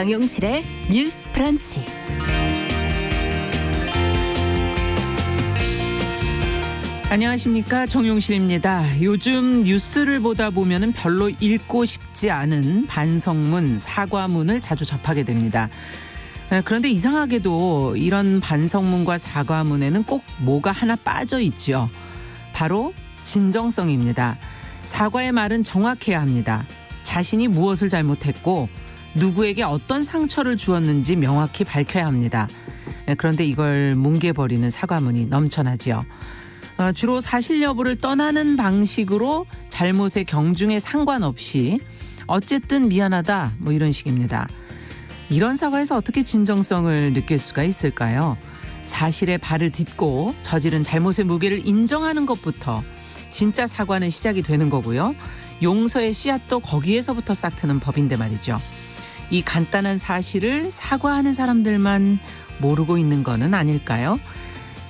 정용실의 뉴스 브런치. 안녕하십니까, 정용실입니다. 요즘 뉴스를 보다 보면은 별로 읽고 싶지 않은 반성문, 사과문을 자주 접하게 됩니다. 그런데 이상하게도 이런 반성문과 사과문에는 꼭 뭐가 하나 빠져 있죠. 바로 진정성입니다. 사과의 말은 정확해야 합니다. 자신이 무엇을 잘못했고 누구에게 어떤 상처를 주었는지 명확히 밝혀야 합니다. 그런데 이걸 뭉개버리는 사과문이 넘쳐나지요. 주로 사실 여부를 떠나는 방식으로 잘못의 경중에 상관없이 어쨌든 미안하다, 뭐 이런 식입니다. 이런 사과에서 어떻게 진정성을 느낄 수가 있을까요? 사실의 발을 딛고 저지른 잘못의 무게를 인정하는 것부터 진짜 사과는 시작이 되는 거고요. 용서의 씨앗도 거기에서부터 싹 트는 법인데 말이죠. 이 간단한 사실을 사과하는 사람들만 모르고 있는 거는 아닐까요?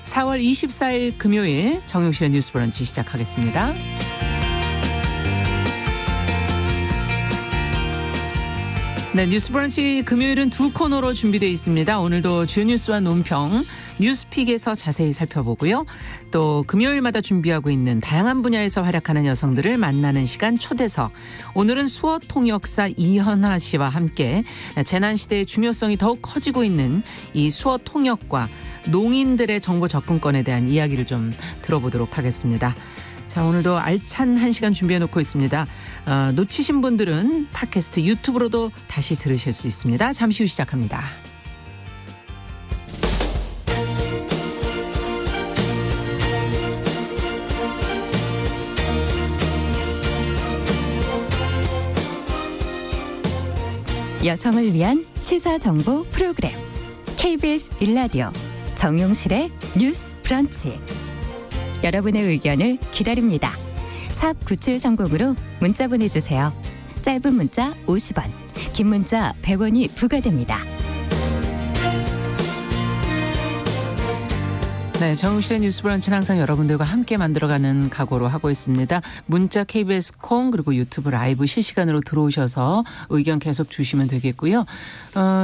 4월 24일 금요일 정용실의 뉴스 브런치 시작하겠습니다. 네, 뉴스 브런치 금요일은 두 코너로 준비되어 있습니다. 오늘도 주요 뉴스와 논평, 뉴스픽에서 자세히 살펴보고요. 또 금요일마다 준비하고 있는 다양한 분야에서 활약하는 여성들을 만나는 시간 초대석. 오늘은 수어 통역사 이현하 씨와 함께 재난시대의 중요성이 더욱 커지고 있는 이 수어 통역과 농인들의 정보 접근권에 대한 이야기를 좀 들어보도록 하겠습니다. 자, 오늘도 알찬 한 시간 준비해놓고 있습니다. 놓치신 분들은 팟캐스트 유튜브로도 다시 들으실 수 있습니다. 잠시 후 시작합니다. 여성을 위한 시사정보 프로그램 KBS 1라디오 정용실의 뉴스 브런치. 여러분의 의견을 기다립니다. 샵 9730으로 문자 보내주세요. 짧은 문자 50원, 긴 문자 100원이 부과됩니다. 네, 정용실의 뉴스 브런치는 항상 여러분들과 함께 만들어가는 각오로 하고 있습니다. 문자 KBS 콩 그리고 유튜브 라이브 실시간으로 들어오셔서 의견 계속 주시면 되겠고요.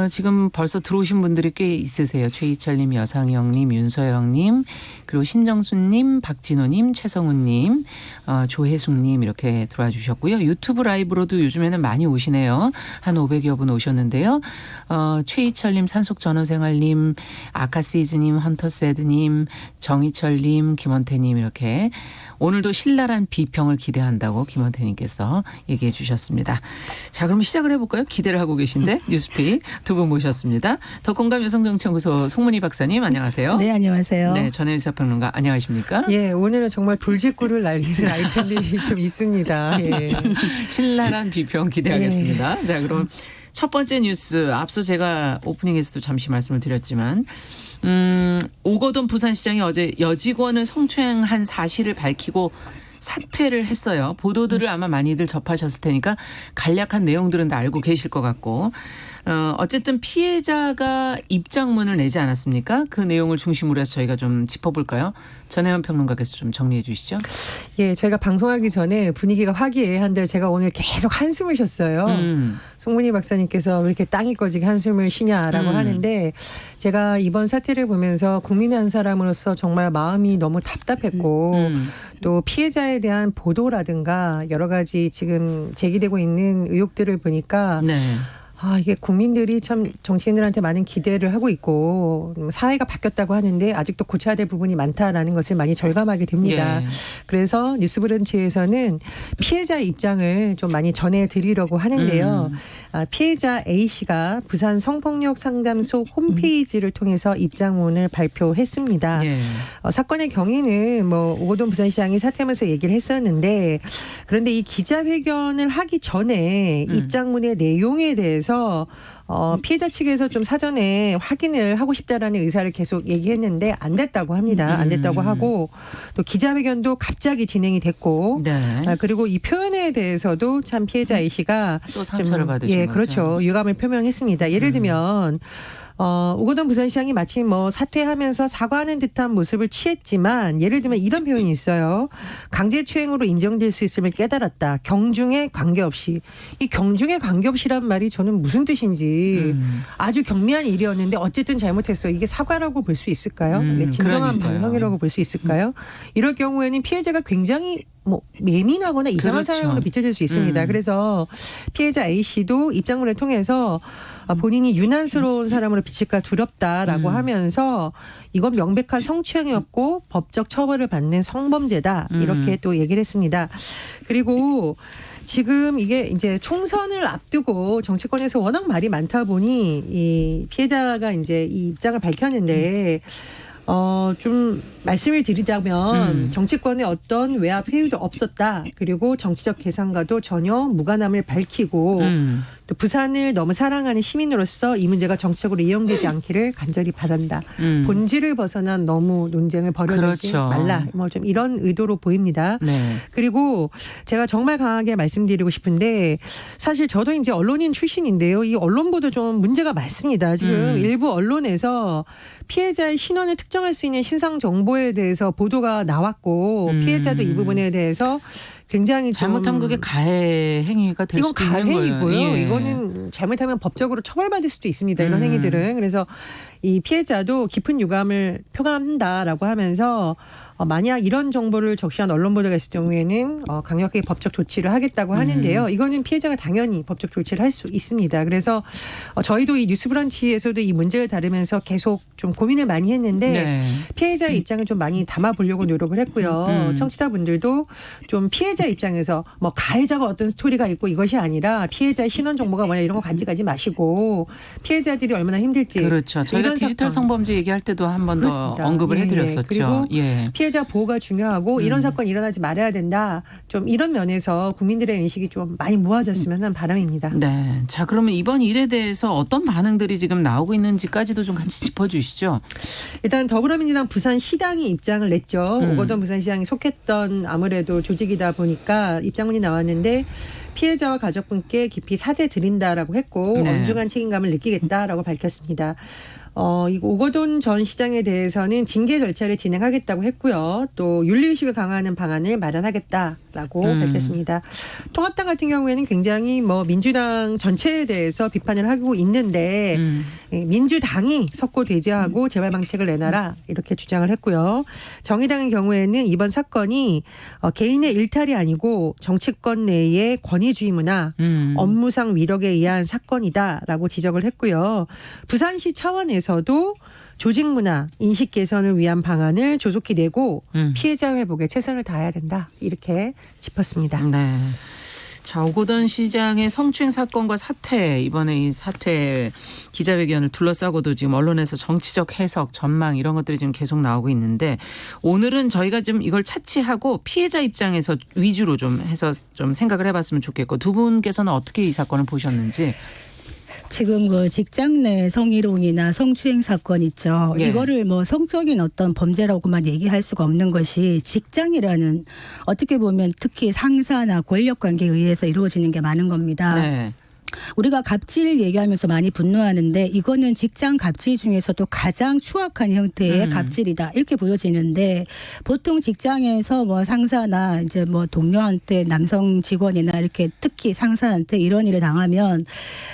지금 벌써 들어오신 분들이 꽤 있으세요. 최희철님, 여상영님, 윤서영님, 그리고 신정수님, 박진호님, 최성훈님, 조혜숙님 이렇게 들어와 주셨고요. 유튜브 라이브로도 요즘에는 많이 오시네요. 한 500여 분 오셨는데요. 최희철님, 산속전원생활님, 아카시즈님, 헌터세드님, 정희철님, 김원태님 이렇게 오늘도 신랄한 비평을 기대한다고 김원태님께서 얘기해 주셨습니다. 자, 그럼 시작을 해볼까요? 기대를 하고 계신데 뉴스픽 두 분 모셨습니다. 더 공감 여성정치연구소 송문희 박사님 안녕하세요. 네, 안녕하세요. 네, 전혜일 사평론가 안녕하십니까? 예, 오늘은 정말 돌직구를 날리는 아이템들이 좀 있습니다. 예. 신랄한 비평 기대하겠습니다. 자, 그럼 첫 번째 뉴스 앞서 제가 오프닝에서도 잠시 말씀을 드렸지만 오거돈 부산시장이 어제 여직원을 성추행한 사실을 밝히고 사퇴를 했어요. 보도들을 아마 많이들 접하셨을 테니까 간략한 내용들은 다 알고 계실 것 같고 어쨌든 피해자가 입장문을 내지 않았습니까? 그 내용을 중심으로 해서 저희가 좀 짚어볼까요? 전혜연 평론가께서 좀 정리해 주시죠. 예, 저희가 방송하기 전에 분위기가 화기애애한데 제가 오늘 계속 한숨을 쉬었어요. 송문희 박사님께서 왜 이렇게 땅이 꺼지게 한숨을 쉬냐라고 하는데 제가 이번 사태를 보면서 국민의 한 사람으로서 정말 마음이 너무 답답했고 또 피해자에 대한 보도라든가 여러 가지 지금 제기되고 있는 의혹들을 보니까 네. 이게 국민들이 참 정치인들한테 많은 기대를 하고 있고 사회가 바뀌었다고 하는데 아직도 고쳐야 될 부분이 많다라는 것을 많이 절감하게 됩니다. 예. 그래서 뉴스브런치에서는 피해자의 입장을 좀 많이 전해드리려고 하는데요. 피해자 A씨가 부산 성폭력 상담소 홈페이지를 통해서 입장문을 발표했습니다. 예. 사건의 경위는 뭐 오거돈 부산시장이 사퇴하면서 얘기를 했었는데 그런데 이 기자회견을 하기 전에 입장문의 내용에 대해서 피해자 측에서 좀 사전에 확인을 하고 싶다라는 의사를 계속 얘기했는데 안 됐다고 합니다. 안 됐다고 하고 또 기자회견도 갑자기 진행이 됐고 네. 그리고 이 표현에 대해서도 참 피해자 A씨가 또 상처를 받으신 예, 거죠. 그렇죠. 유감을 표명했습니다. 예를 들면 오거돈 부산시장이 마치 뭐 사퇴하면서 사과하는 듯한 모습을 취했지만 예를 들면 이런 표현이 있어요. 강제추행으로 인정될 수 있음을 깨달았다. 경중에 관계없이. 이 경중에 관계없이란 말이 저는 무슨 뜻인지 아주 경미한 일이었는데 어쨌든 잘못했어. 이게 사과라고 볼 수 있을까요? 이게 진정한 그러니까요. 반성이라고 볼 수 있을까요? 이럴 경우에는 피해자가 굉장히 뭐 예민하거나 이상한 그렇죠. 사람으로 비춰질 수 있습니다. 그래서 피해자 A 씨도 입장문을 통해서 본인이 유난스러운 사람으로 비칠까 두렵다라고 하면서 이건 명백한 성추행이었고 법적 처벌을 받는 성범죄다 이렇게 또 얘기를 했습니다. 그리고 지금 이게 이제 총선을 앞두고 정치권에서 워낙 말이 많다 보니 이 피해자가 이제 이 입장을 밝혔는데 좀 말씀을 드리자면 정치권에 어떤 외압 회유도 없었다. 그리고 정치적 계산과도 전혀 무관함을 밝히고 또 부산을 너무 사랑하는 시민으로서 이 문제가 정치적으로 이용되지 않기를 간절히 바란다. 본질을 벗어난 너무 논쟁을 벌여들지 그렇죠. 말라. 뭐 좀 이런 의도로 보입니다. 네. 그리고 제가 정말 강하게 말씀드리고 싶은데 사실 저도 이제 언론인 출신인데요. 이 언론보도 좀 문제가 많습니다. 지금 일부 언론에서 피해자의 신원을 특정할 수 있는 신상 정보에 대해서 보도가 나왔고 피해자도 이 부분에 대해서 굉장히 좀 잘못하면 그게 가해 행위가 될 이건 수도 있는 거예요. 가해이고요. 예. 이거는 잘못하면 법적으로 처벌받을 수도 있습니다. 이런 행위들은. 그래서 이 피해자도 깊은 유감을 표감한다라고 하면서 만약 이런 정보를 적시한 언론 보도가 있을 경우에는 강력하게 법적 조치를 하겠다고 하는데요. 이거는 피해자가 당연히 법적 조치를 할 수 있습니다. 그래서 저희도 이 뉴스브런치에서도 이 문제를 다루면서 계속 좀 고민을 많이 했는데 네. 피해자의 입장을 좀 많이 담아보려고 노력을 했고요. 청취자분들도 좀 피해자 입장에서 뭐 가해자가 어떤 스토리가 있고 이것이 아니라 피해자의 신원 정보가 뭐냐 이런 거 간직하지 마시고 피해자들이 얼마나 힘들지. 그렇죠. 저희가 이런 디지털 사건. 성범죄 얘기할 때도 한 번 더 그렇습니다. 언급을 예, 해드렸었죠. 그리고 예. 피해자 보호가 중요하고 이런 사건 일어나지 말아야 된다. 좀 이런 면에서 국민들의 인식이 좀 많이 모아졌으면 하는 바람입니다. 네. 자, 그러면 이번 일에 대해서 어떤 반응들이 지금 나오고 있는지까지도 좀 같이 짚어주시죠. 일단 더불어민주당 부산시당이 입장을 냈죠. 오거돈 부산시장이 속했던 아무래도 조직이다 보니까 입장문이 나왔는데 피해자와 가족분께 깊이 사죄드린다라고 했고 네. 엄중한 책임감을 느끼겠다라고 밝혔습니다. 이 오거돈 전 시장에 대해서는 징계 절차를 진행하겠다고 했고요. 또 윤리의식을 강화하는 방안을 마련하겠다라고 밝혔습니다. 통합당 같은 경우에는 굉장히 뭐 민주당 전체에 대해서 비판을 하고 있는데 민주당이 석고 대제하고 재발 방책을 내놔라 이렇게 주장을 했고요. 정의당의 경우에는 이번 사건이 개인의 일탈이 아니고 정치권 내의 권위주의 문화, 업무상 위력에 의한 사건이다라고 지적을 했고요. 부산시 차원에서도 조직 문화, 인식 개선을 위한 방안을 조속히 내고 피해자 회복에 최선을 다해야 된다. 이렇게 짚었습니다. 네. 자, 오거돈 시장의 성추행 사건과 사퇴, 이번에 이 사퇴 기자회견을 둘러싸고도 지금 언론에서 정치적 해석, 전망 이런 것들이 지금 계속 나오고 있는데 오늘은 저희가 좀 이걸 차치하고 피해자 입장에서 위주로 좀 해서 좀 생각을 해봤으면 좋겠고 두 분께서는 어떻게 이 사건을 보셨는지. 지금 그 직장 내 성희롱이나 성추행 사건 있죠. 예. 이거를 뭐 성적인 어떤 범죄라고만 얘기할 수가 없는 것이 직장이라는 어떻게 보면 특히 상사나 권력 관계에 의해서 이루어지는 게 많은 겁니다. 네. 우리가 갑질 얘기하면서 많이 분노하는데 이거는 직장 갑질 중에서도 가장 추악한 형태의 갑질이다 이렇게 보여지는데 보통 직장에서 뭐 상사나 이제 뭐 동료한테 남성 직원이나 이렇게 특히 상사한테 이런 일을 당하면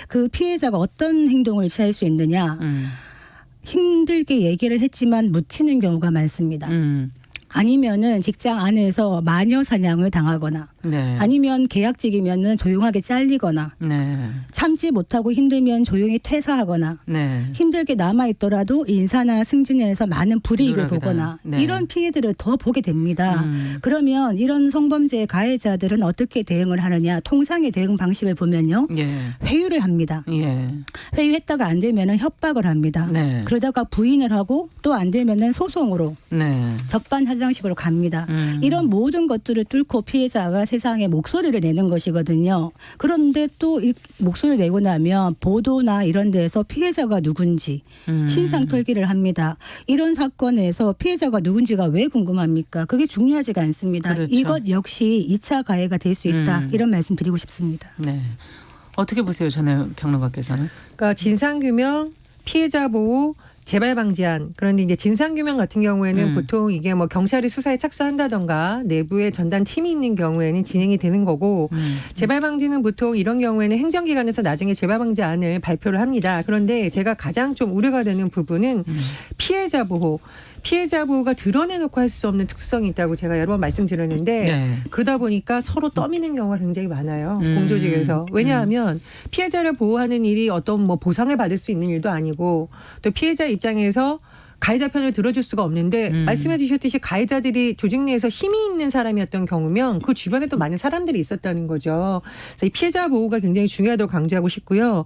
그 피해자가 어떤 행동을 취할 수 있느냐 힘들게 얘기를 했지만 묻히는 경우가 많습니다. 아니면은 직장 안에서 마녀 사냥을 당하거나 네. 아니면 계약직이면은 조용하게 잘리거나 네. 참지 못하고 힘들면 조용히 퇴사하거나 네. 힘들게 남아있더라도 인사나 승진에서 많은 불이익을 누락이다. 보거나 네. 이런 피해들을 더 보게 됩니다. 그러면 이런 성범죄 가해자들은 어떻게 대응을 하느냐. 통상의 대응 방식을 보면요. 예. 회유를 합니다. 예. 회유했다가 안 되면은 협박을 합니다. 네. 그러다가 부인을 하고 또 안 되면은 소송으로 네. 적반하장식으로 갑니다. 이런 모든 것들을 뚫고 피해자가 세상에 목소리를 내는 것이거든요. 그런데 또 이 목소리를 내고 나면 보도나 이런 데서 피해자가 누군지 신상 털기를 합니다. 이런 사건에서 피해자가 누군지가 왜 궁금합니까? 그게 중요하지가 않습니다. 그렇죠. 이것 역시 2차 가해가 될 수 있다. 이런 말씀 드리고 싶습니다. 네. 어떻게 보세요, 전에 평론가께서는? 그러니까 진상규명 피해자 보호, 재발 방지안. 그런데 이제 진상규명 같은 경우에는 보통 이게 뭐 경찰이 수사에 착수한다던가 내부에 전담 팀이 있는 경우에는 진행이 되는 거고 재발 방지는 보통 이런 경우에는 행정기관에서 나중에 재발 방지안을 발표를 합니다. 그런데 제가 가장 좀 우려가 되는 부분은 피해자 보호. 피해자 보호가 드러내놓고 할 수 없는 특수성이 있다고 제가 여러 번 말씀드렸는데 네. 그러다 보니까 서로 떠미는 경우가 굉장히 많아요. 공조직에서. 왜냐하면 피해자를 보호하는 일이 어떤 뭐 보상을 받을 수 있는 일도 아니고 또 피해자 입장에서 가해자 편을 들어줄 수가 없는데 말씀해 주셨듯이 가해자들이 조직 내에서 힘이 있는 사람이었던 경우면 그 주변에 또 많은 사람들이 있었다는 거죠. 그래서 이 피해자 보호가 굉장히 중요하다고 강조하고 싶고요.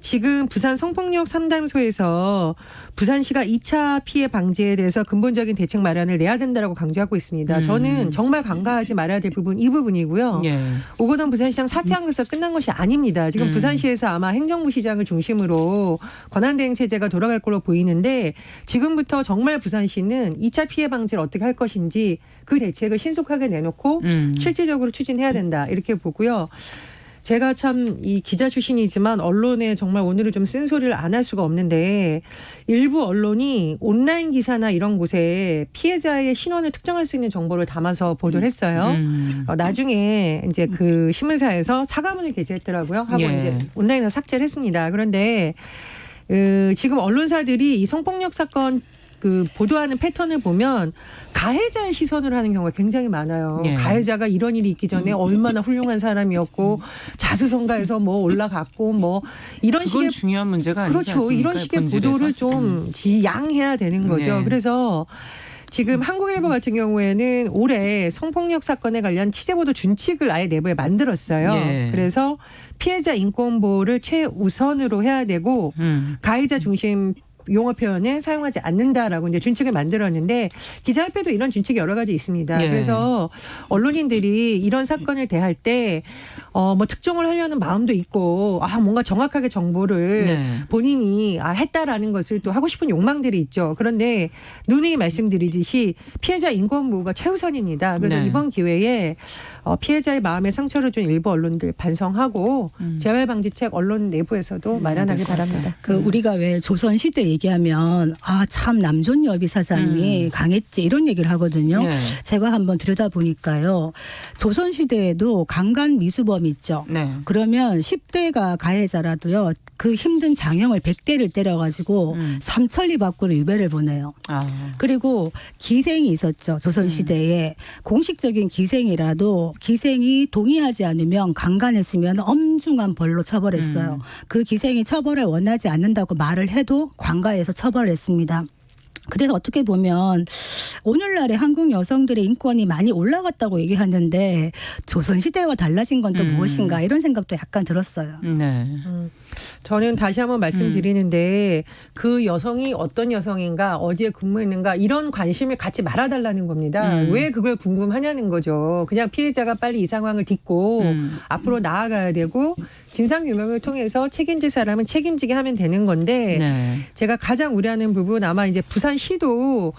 지금 부산 성폭력 상담소에서 부산시가 2차 피해 방지에 대해서 근본적인 대책 마련을 내야 된다라고 강조하고 있습니다. 저는 정말 간과하지 말아야 될 부분 이 부분이고요. 예. 오거돈 부산시장 사퇴한 것에서 끝난 것이 아닙니다. 지금 부산시에서 아마 행정부 시장을 중심으로 권한대행 체제가 돌아갈 걸로 보이는데 지금부터 정말 부산시는 2차 피해 방지를 어떻게 할 것인지 그 대책을 신속하게 내놓고 실질적으로 추진해야 된다 이렇게 보고요. 제가 참 이 기자 출신이지만 언론에 정말 오늘은 좀 쓴소리를 안 할 수가 없는데 일부 언론이 온라인 기사나 이런 곳에 피해자의 신원을 특정할 수 있는 정보를 담아서 보도를 했어요. 나중에 이제 그 신문사에서 사과문을 게재했더라고요. 하고 예. 이제 온라인에서 삭제를 했습니다. 그런데 지금 언론사들이 이 성폭력 사건 그 보도하는 패턴을 보면 가해자의 시선으로 하는 경우가 굉장히 많아요. 예. 가해자가 이런 일이 있기 전에 얼마나 훌륭한 사람이었고 자수성가해서 뭐 올라갔고 뭐 이런 그건 식의 중요한 문제가 아니지 그렇죠. 않습니까? 이런 식의 본질에서. 보도를 좀 지양해야 되는 거죠. 네. 그래서 지금 한국일보 같은 경우에는 올해 성폭력 사건에 관련 취재보도 준칙을 아예 내부에 만들었어요. 예. 그래서 피해자 인권 보호를 최우선으로 해야 되고 가해자 중심 용어 표현은 사용하지 않는다라고 이제 준칙을 만들었는데 기자협회도 이런 준칙이 여러 가지 있습니다. 예. 그래서 언론인들이 이런 사건을 대할 때 뭐 특종을 하려는 마음도 있고 뭔가 정확하게 정보를 네. 본인이 했다라는 것을 또 하고 싶은 욕망들이 있죠. 그런데 누누이 말씀드리듯이 피해자 인권 보호가 최우선입니다. 그래서 네. 이번 기회에 피해자의 마음에 상처를 준 일부 언론들 반성하고 재발 방지책 언론 내부에서도 마련하기 바랍니다. 그 우리가 왜 조선 시대 얘기하면 참 남존 여비 사상이 강했지 이런 얘기를 하거든요. 네. 제가 한번 들여다 보니까요. 조선 시대에도 강간 미수범 있죠. 네. 그러면 10대가 가해자라도요. 그 힘든 장형을 100대를 때려가지고 삼천리 밖으로 유배를 보내요. 그리고 기생이 있었죠. 조선 시대에 공식적인 기생이라도 기생이 동의하지 않으면 강간했으면 엄중한 벌로 처벌했어요. 그 기생이 처벌을 원하지 않는다고 말을 해도 관가에서 처벌했습니다. 그래서 어떻게 보면 오늘날의 한국 여성들의 인권이 많이 올라갔다고 얘기하는데 조선시대와 달라진 건 또 무엇인가 이런 생각도 약간 들었어요. 네. 저는 다시 한번 말씀드리는데 그 여성이 어떤 여성인가 어디에 근무했는가 이런 관심을 갖지 말아달라는 겁니다. 왜 그걸 궁금하냐는 거죠. 그냥 피해자가 빨리 이 상황을 딛고 앞으로 나아가야 되고 진상규명을 통해서 책임질 사람은 책임지게 하면 되는 건데 네. 제가 가장 우려하는 부분 아마 이제 부산시도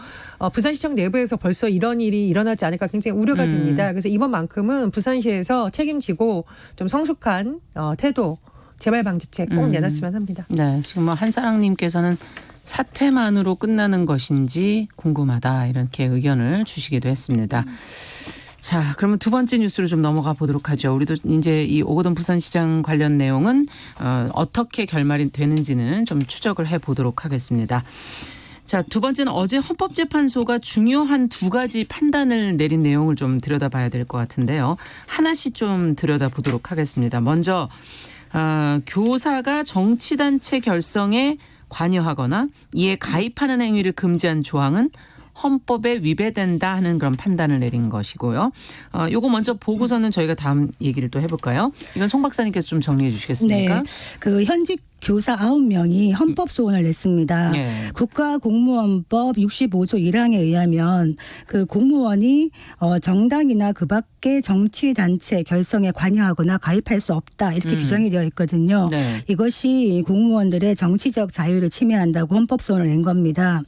부산시청 내부에서 벌써 이런 일이 일어나지 않을까 굉장히 우려가 됩니다. 그래서 이번만큼은 부산시에서 책임지고 좀 성숙한 태도 재발 방지책 꼭 내놨으면 합니다. 네, 지금 뭐 한사랑님께서는 사퇴만으로 끝나는 것인지 궁금하다 이렇게 의견을 주시기도 했습니다. 자, 그러면 두 번째 뉴스로 좀 넘어가 보도록 하죠. 우리도 이제 이 오거돈 부산시장 관련 내용은 어떻게 결말이 되는지는 좀 추적을 해 보도록 하겠습니다. 자, 두 번째는 어제 헌법재판소가 중요한 두 가지 판단을 내린 내용을 좀 들여다봐야 될 것 같은데요. 하나씩 좀 들여다보도록 하겠습니다. 먼저 교사가 정치단체 결성에 관여하거나 이에 가입하는 행위를 금지한 조항은 헌법에 위배된다 하는 그런 판단을 내린 것이고요. 요거 먼저 보고서는 저희가 다음 얘기를 또 해볼까요? 이건 송 박사님께서 좀 정리해 주시겠습니까? 네, 그 현직 교사 9명이 헌법 소원을 냈습니다. 네. 국가공무원법 65조 1항에 의하면 그 공무원이 정당이나 그 밖의 정치단체 결성에 관여하거나 가입할 수 없다 이렇게 규정이 되어 있거든요. 네. 이것이 공무원들의 정치적 자유를 침해한다고 헌법 소원을 낸 겁니다.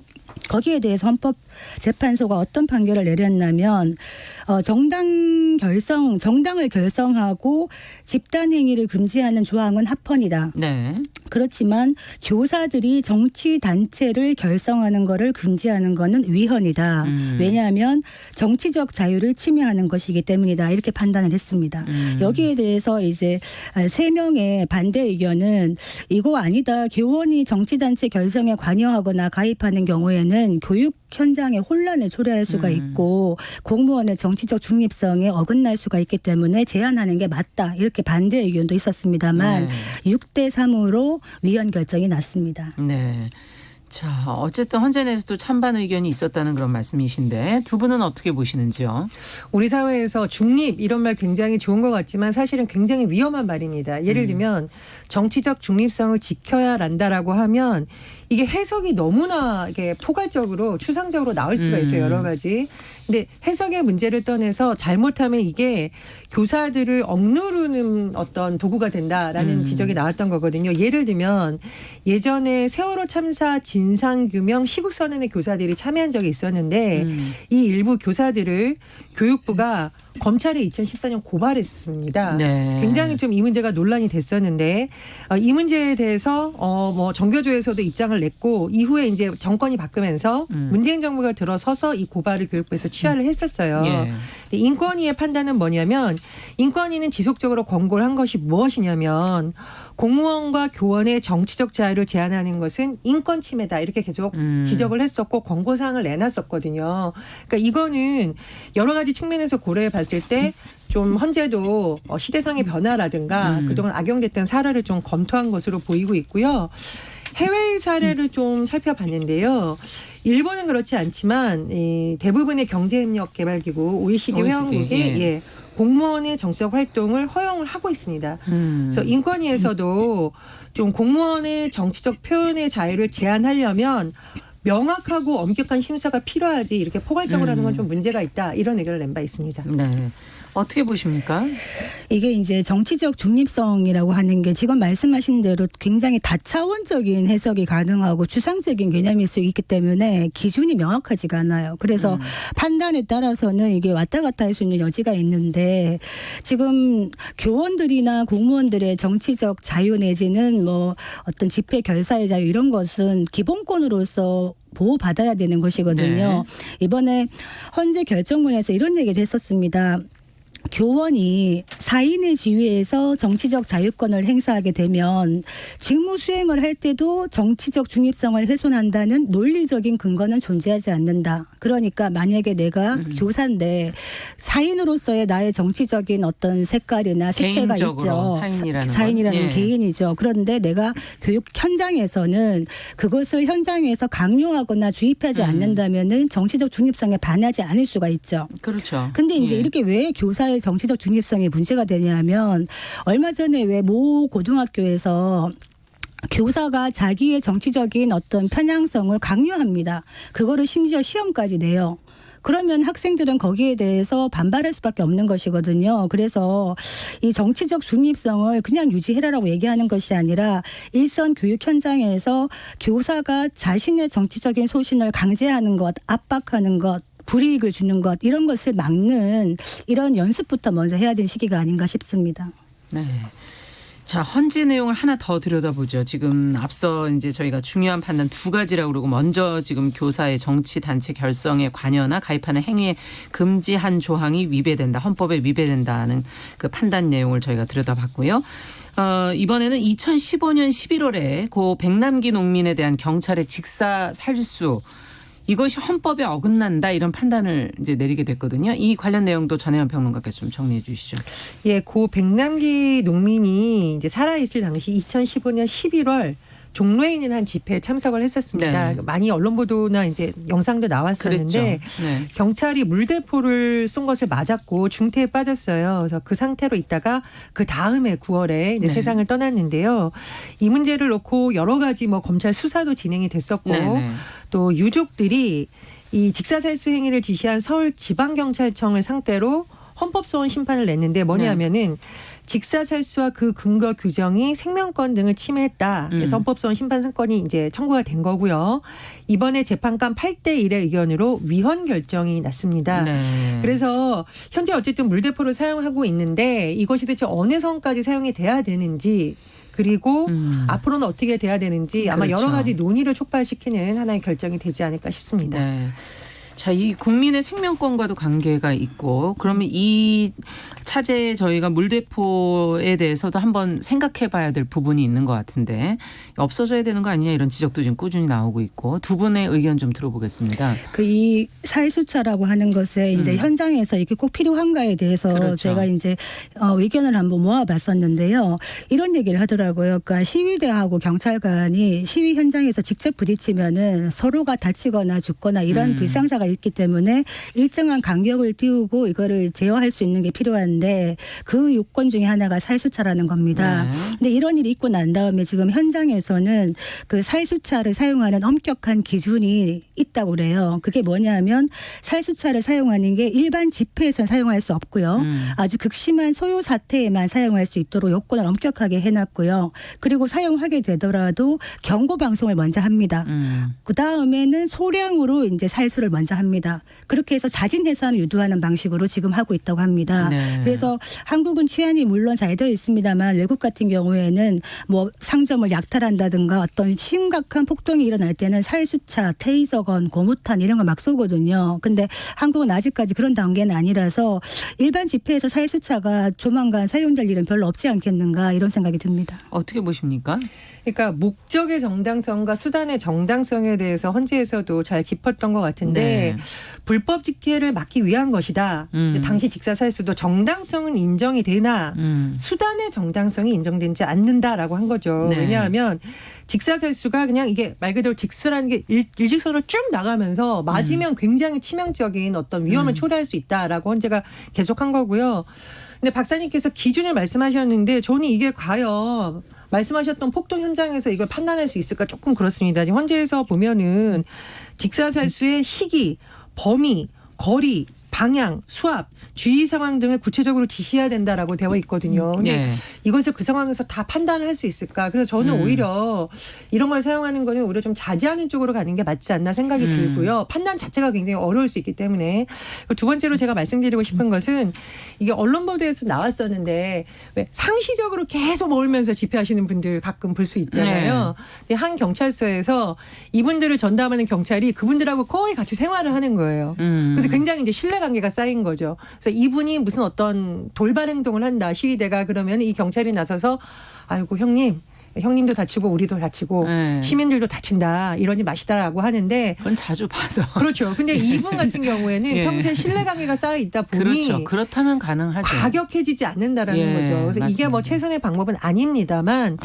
거기에 대해서 헌법재판소가 어떤 판결을 내렸냐면 정당을 결성하고 집단 행위를 금지하는 조항은 합헌이다. 네. 그렇지만 교사들이 정치 단체를 결성하는 것을 금지하는 것은 위헌이다. 왜냐하면 정치적 자유를 침해하는 것이기 때문이다. 이렇게 판단을 했습니다. 여기에 대해서 이제 3명의 반대 의견은 이거 아니다. 교원이 정치 단체 결성에 관여하거나 가입하는 경우에는 교육 현장에 혼란을 초래할 수가 있고 공무원의 정치적 중립성에 어긋날 수가 있기 때문에 제한하는 게 맞다. 이렇게 반대 의견도 있었습니다만 6대 3으로 위헌 결정이 났습니다. 네. 자, 어쨌든 헌재 내에서도 찬반 의견이 있었다는 그런 말씀이신데 두 분은 어떻게 보시는지요? 우리 사회에서 중립 이런 말 굉장히 좋은 것 같지만 사실은 굉장히 위험한 말입니다. 예를 들면 정치적 중립성을 지켜야 한다라고 하면 이게 해석이 너무나 이게 포괄적으로 추상적으로 나올 수가 있어요. 여러 가지. 근데 해석의 문제를 떠나서 잘못하면 이게 교사들을 억누르는 어떤 도구가 된다라는 지적이 나왔던 거거든요. 예를 들면 예전에 세월호 참사 진상규명 시국선언의 교사들이 참여한 적이 있었는데 이 일부 교사들을 교육부가 검찰에 2014년 고발했습니다. 네. 굉장히 좀 이 문제가 논란이 됐었는데 이 문제에 대해서 뭐 정교조에서도 입장을 냈고 이후에 이제 정권이 바뀌면서 문재인 정부가 들어서서 이 고발을 교육부에서 취하를 했었어요. 예. 근데 인권위의 판단은 뭐냐면 인권위는 지속적으로 권고를 한 것이 무엇이냐면 공무원과 교원의 정치적 자유를 제한하는 것은 인권 침해다 이렇게 계속 지적을 했었고 권고사항을 내놨었거든요. 그러니까 이거는 여러 가지 측면에서 고려해 봤을 때 좀 헌재도 시대상의 변화라든가 그동안 악용됐던 사례를 좀 검토한 것으로 보이고 있고요. 해외 사례를 좀 살펴봤는데요. 일본은 그렇지 않지만 이 대부분의 경제협력개발기구 OECD 회원국이 예. 공무원의 정치적 활동을 허용을 하고 있습니다. 그래서 인권위에서도 좀 공무원의 정치적 표현의 자유를 제한하려면 명확하고 엄격한 심사가 필요하지 이렇게 포괄적으로 하는 건 좀 문제가 있다 이런 의견을 낸 바 있습니다. 네. 어떻게 보십니까? 이게 이제 정치적 중립성이라고 하는 게 지금 말씀하신 대로 굉장히 다차원적인 해석이 가능하고 추상적인 개념일 수 있기 때문에 기준이 명확하지가 않아요. 그래서 판단에 따라서는 이게 왔다 갔다 할 수 있는 여지가 있는데 지금 교원들이나 공무원들의 정치적 자유 내지는 뭐 어떤 집회 결사의 자유 이런 것은 기본권으로서 보호받아야 되는 것이거든요. 네. 이번에 헌재 결정문에서 이런 얘기를 했었습니다. 교원이 사인의 지위에서 정치적 자유권을 행사하게 되면 직무 수행을 할 때도 정치적 중립성을 훼손한다는 논리적인 근거는 존재하지 않는다. 그러니까 만약에 내가 교사인데 사인으로서의 나의 정치적인 어떤 색깔이나 색채가 있죠. 사인이라는 개인이죠. 그런데 내가 교육 현장에서는 그것을 현장에서 강요하거나 주입하지 않는다면은 정치적 중립성에 반하지 않을 수가 있죠. 그렇죠. 근데 이제 이렇게 왜 교사의 정치적 중립성이 문제가 되냐면 얼마 전에 왜 모 고등학교에서 교사가 자기의 정치적인 어떤 편향성을 강요합니다. 그거를 심지어 시험까지 내요. 그러면 학생들은 거기에 대해서 반발할 수밖에 없는 것이거든요. 그래서 이 정치적 중립성을 그냥 유지해라라고 얘기하는 것이 아니라 일선 교육 현장에서 교사가 자신의 정치적인 소신을 강제하는 것, 압박하는 것, 불이익을 주는 것 이런 것을 막는 이런 연습부터 먼저 해야 되는 시기가 아닌가 싶습니다. 네. 자, 헌재 내용을 하나 더 들여다보죠. 지금 앞서 이제 저희가 중요한 판단 두 가지라고 그러고 먼저 지금 교사의 정치 단체 결성에 관여나 가입하는 행위에 금지한 조항이 위배된다. 헌법에 위배된다는 그 판단 내용을 저희가 들여다봤고요. 이번에는 2015년 11월에 고 백남기 농민에 대한 경찰의 직사 살수 이것이 헌법에 어긋난다 이런 판단을 이제 내리게 됐거든요. 이 관련 내용도 전혜연 평론가께서 좀 정리해 주시죠. 예, 고 백남기 농민이 이제 살아있을 당시 2015년 11월 종로에 있는 한 집회에 참석을 했었습니다. 네. 많이 언론 보도나 이제 영상도 나왔었는데 네. 경찰이 물대포를 쏜 것을 맞았고 중태에 빠졌어요. 그래서 그 상태로 있다가 그 다음에 9월에 이제 세상을 떠났는데요. 이 문제를 놓고 여러 가지 뭐 검찰 수사도 진행이 됐었고 또 유족들이 이 직사살수 행위를 지시한 서울지방경찰청을 상대로 헌법소원 심판을 냈는데 뭐냐면은 직사살수와 그 근거 규정이 생명권 등을 침해했다. 그래서 헌법소원 심판 사건이 이제 청구가 된 거고요. 이번에 재판관 8대1의 의견으로 위헌 결정이 났습니다. 네. 그래서 현재 어쨌든 물대포를 사용하고 있는데 이것이 대체 어느 선까지 사용이 돼야 되는지 그리고 앞으로는 어떻게 돼야 되는지 아마 그렇죠. 여러 가지 논의를 촉발시키는 하나의 결정이 되지 않을까 싶습니다. 네. 자, 이 국민의 생명권과도 관계가 있고 그러면 이 차제에 저희가 물대포에 대해서도 한번 생각해 봐야 될 부분이 있는 것 같은데 없어져야 되는 거 아니냐 이런 지적도 지금 꾸준히 나오고 있고 두 분의 의견 좀 들어보겠습니다. 그 이 사회수차라고 하는 것에 이제 현장에서 이게 꼭 필요한가에 대해서 그렇죠. 제가 이제 의견을 한번 모아봤었는데요. 이런 얘기를 하더라고요. 그러니까 시위대하고 경찰관이 시위 현장에서 직접 부딪히면은 서로가 다치거나 죽거나 이런 불상사가 있기 때문에 일정한 간격을 띄우고 이거를 제어할 수 있는 게 필요한데 그 요건 중에 하나가 사회수차라는 겁니다. 네. 근데 이런 일이 있고 난 다음에 지금 현장에서는 그 사회수차를 사용하는 엄격한 기준이 있다고 그래요. 그게 뭐냐면 사회수차를 사용하는 게 일반 집회에서는 사용할 수 없고요. 아주 극심한 소요 사태에만 사용할 수 있도록 요건을 엄격하게 해놨고요. 그리고 사용하게 되더라도 경고 방송을 먼저 합니다. 그 다음에는 소량으로 이제 살수를 먼저 합니다. 그렇게 해서 자진 해산을 유도하는 방식으로 지금 하고 있다고 합니다. 네. 그래서 한국은 취한이 물론 잘 되어 있습니다만 외국 같은 경우에는 뭐 상점을 약탈한다든가 어떤 심각한 폭동이 일어날 때는 살수차, 테이저건, 고무탄 이런 거 막 쏘거든요. 근데 한국은 아직까지 그런 단계는 아니라서 일반 집회에서 살수차가 조만간 사용될 일은 별로 없지 않겠는가 이런 생각이 듭니다. 어떻게 보십니까? 그러니까 목적의 정당성과 수단의 정당성에 대해서 헌재에서도 잘 짚었던 것 같은데 네. 불법 직계를 막기 위한 것이다. 근데 당시 직사살수도 정당성은 인정이 되나 수단의 정당성이 인정되지 않는다라고 한 거죠. 네. 왜냐하면 직사살수가 그냥 이게 말 그대로 직수라는 게 일직선으로 쭉 나가면서 맞으면 굉장히 치명적인 어떤 위험을 초래할 수 있다라고 헌재가 계속한 거고요. 근데 박사님께서 기준을 말씀하셨는데 저는 이게 과연 말씀하셨던 폭동 현장에서 이걸 판단할 수 있을까 조금 그렇습니다. 지금 헌재에서 보면은 직사살수의 시기, 범위, 거리, 방향, 수압, 주의 상황 등을 구체적으로 지시해야 된다라고 되어 있거든요. 근데 네. 이것을 그 상황에서 다 판단을 할 수 있을까? 그래서 저는 오히려 이런 걸 사용하는 거는 오히려 좀 자제하는 쪽으로 가는 게 맞지 않나 생각이 들고요. 판단 자체가 굉장히 어려울 수 있기 때문에. 두 번째로 제가 말씀드리고 싶은 것은 이게 언론 보도에서 나왔었는데 왜 상시적으로 계속 몰면서 집회하시는 분들 가끔 볼 수 있잖아요. 근데 한 경찰서에서 이분들을 전담하는 경찰이 그분들하고 거의 같이 생활을 하는 거예요. 그래서 굉장히 이제 신뢰관계가 쌓인 거죠. 그래서 이분이 무슨 어떤 돌발 행동을 한다 시위대가 그러면 이 경찰이 나서서 아이고 형님도 다치고 우리도 다치고 네. 시민들도 다친다 이러지 마시다라고 하는데 그건 자주 봐서. 그렇죠. 근데 이분 같은 경우에는 예. 평소에 신뢰관계가 쌓여 있다 보니 그렇죠. 그렇다면 가능하죠. 과격해지지 않는다라는 예, 거죠. 그래서 이게 뭐 맞습니다. 최선의 방법은 아닙니다만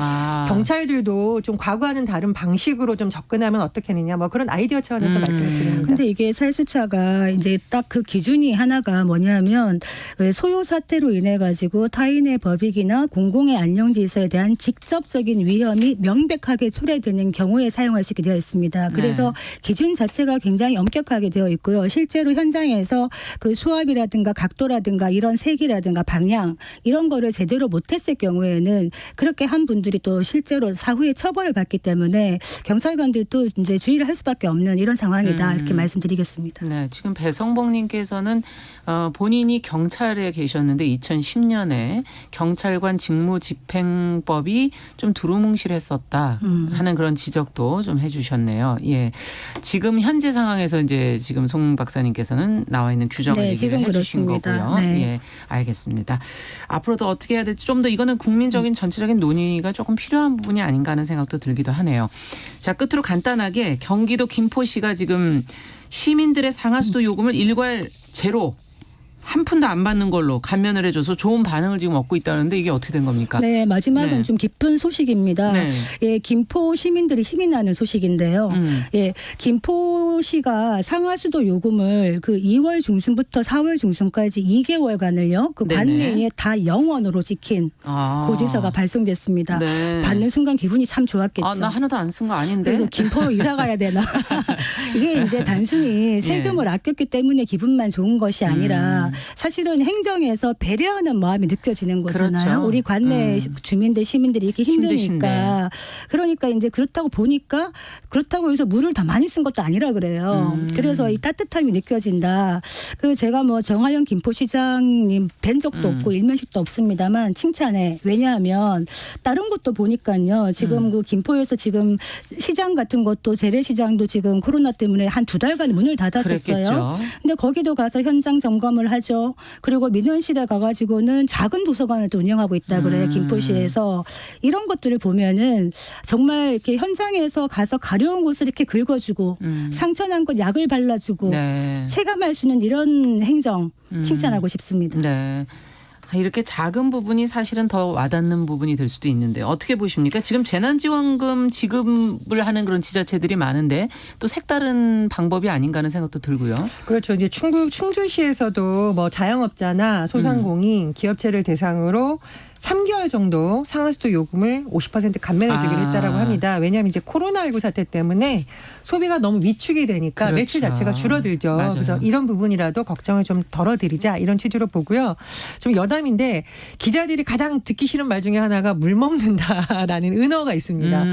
경찰들도 좀 과거와는 다른 방식으로 좀 접근하면 어떻겠느냐 뭐 그런 아이디어 차원에서 말씀을 드립니다. 근데 이게 살수차가 이제 딱 그 기준이 하나가 뭐냐면 소요 사태로 인해 가지고 타인의 법익이나 공공의 안녕 질서에 대한 직접적인 위험이 명백하게 초래되는 경우에 사용할 수 있게 되어 있습니다. 그래서 기준 자체가 굉장히 엄격하게 되어 있고요. 실제로 현장에서 그 수압이라든가 각도라든가 이런 색이라든가 방향 이런 거를 제대로 못했을 경우에는 그렇게 한 분들이 또 실제로 사후에 처벌을 받기 때문에 경찰관들도 이제 주의를 할 수밖에 없는 이런 상황이다 이렇게 말씀드리겠습니다. 네, 지금 배성복님께서는 본인이 경찰에 계셨는데 2010년에 경찰관 직무집행법이 좀 두루뭉실했었다 하는 그런 지적도 좀 해주셨네요. 예, 지금 현재 상황에서 이제 지금 송 박사님께서는 나와 있는 규정을 네, 얘기를 지금 해주신 그렇습니다. 거고요. 네. 예, 알겠습니다. 앞으로도 어떻게 해야 될지 좀 더 이거는 국민적인 전체적인 논의가 조금 필요한 부분이 아닌가 하는 생각도 들기도 하네요. 자, 끝으로 간단하게 경기도 김포시가 지금 시민들의 상하수도 요금을 일괄 제로 한 푼도 안 받는 걸로 감면을 해줘서 좋은 반응을 지금 얻고 있다는데 이게 어떻게 된 겁니까? 네, 마지막은 네. 좀 기쁜 소식입니다. 네. 예, 김포 시민들이 힘이 나는 소식인데요. 예, 김포시가 상하수도 요금을 그 2월 중순부터 4월 중순까지 2개월간을요. 그 네네. 관내에 다 0원으로 지킨 고지서가 발송됐습니다. 네. 받는 순간 기분이 참 좋았겠죠. 나 하나도 안 쓴 거 아닌데. 그래서 김포로 이사 가야 되나. 이게 이제 단순히 세금을 아꼈기 때문에 기분만 좋은 것이 아니라 사실은 행정에서 배려하는 마음이 느껴지는 거잖아요. 그렇죠. 우리 관내 주민들 시민들이 이렇게 힘드니까. 힘드신데. 그러니까 이제 그렇다고 보니까 그렇다고 해서 물을 더 많이 쓴 것도 아니라 그래요. 그래서 이 따뜻함이 느껴진다. 그 제가 뭐 정하영 김포시장님 뵌 적도 없고 일면식도 없습니다만 칭찬해. 왜냐하면 다른 곳도 보니까요. 지금 그 김포에서 지금 시장 같은 것도 재래시장도 지금 코로나 때문에 한 2달간 문을 닫았었어요. 그랬겠죠. 근데 거기도 가서 현장 점검을 하죠. 그리고 민원실에 가가지고는 작은 도서관을 또 운영하고 있다 그래요. 김포시에서. 이런 것들을 보면은 정말 이렇게 현장에서 가서 가려운 곳을 이렇게 긁어주고 상처난 곳 약을 발라주고 네. 체감할 수 있는 이런 행정 칭찬하고 싶습니다. 네. 이렇게 작은 부분이 사실은 더 와닿는 부분이 될 수도 있는데 어떻게 보십니까? 지금 재난지원금 지급을 하는 그런 지자체들이 많은데 또 색다른 방법이 아닌가 하는 생각도 들고요. 그렇죠. 이제 충주시에서도 뭐 자영업자나 소상공인, 기업체를 대상으로 3개월 정도 상하수도 요금을 50% 감면해 주기로 했다라고 합니다. 왜냐하면 이제 코로나19 사태 때문에 소비가 너무 위축이 되니까 그렇죠. 매출 자체가 줄어들죠. 맞아요. 그래서 이런 부분이라도 걱정을 좀 덜어드리자 이런 취지로 보고요. 좀 여담인데 기자들이 가장 듣기 싫은 말 중에 하나가 물 먹는다라는 은어가 있습니다.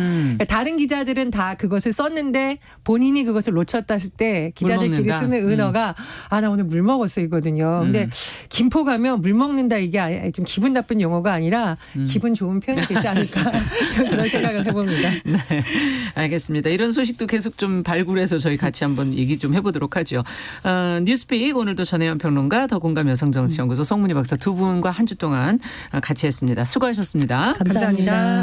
다른 기자들은 다 그것을 썼는데 본인이 그것을 놓쳤다 했을 때 기자들끼리 먹는다. 쓰는 은어가 아, 나 오늘 물 먹었어 이거든요. 근데 김포 가면 물 먹는다 이게 좀 기분 나쁜 용어가 아니라 기분 좋은 표현이 되지 않을까 좀 그런 생각을 해봅니다. 네, 알겠습니다. 이런 소식도 계속 좀 발굴해서 저희 같이 한번 얘기 좀 해보도록 하죠. 뉴스픽 오늘도 전혜연 평론가 더공감 여성정치연구소 송문희 박사 두 분과 한 주 동안 같이 했습니다. 수고하셨습니다. 감사합니다.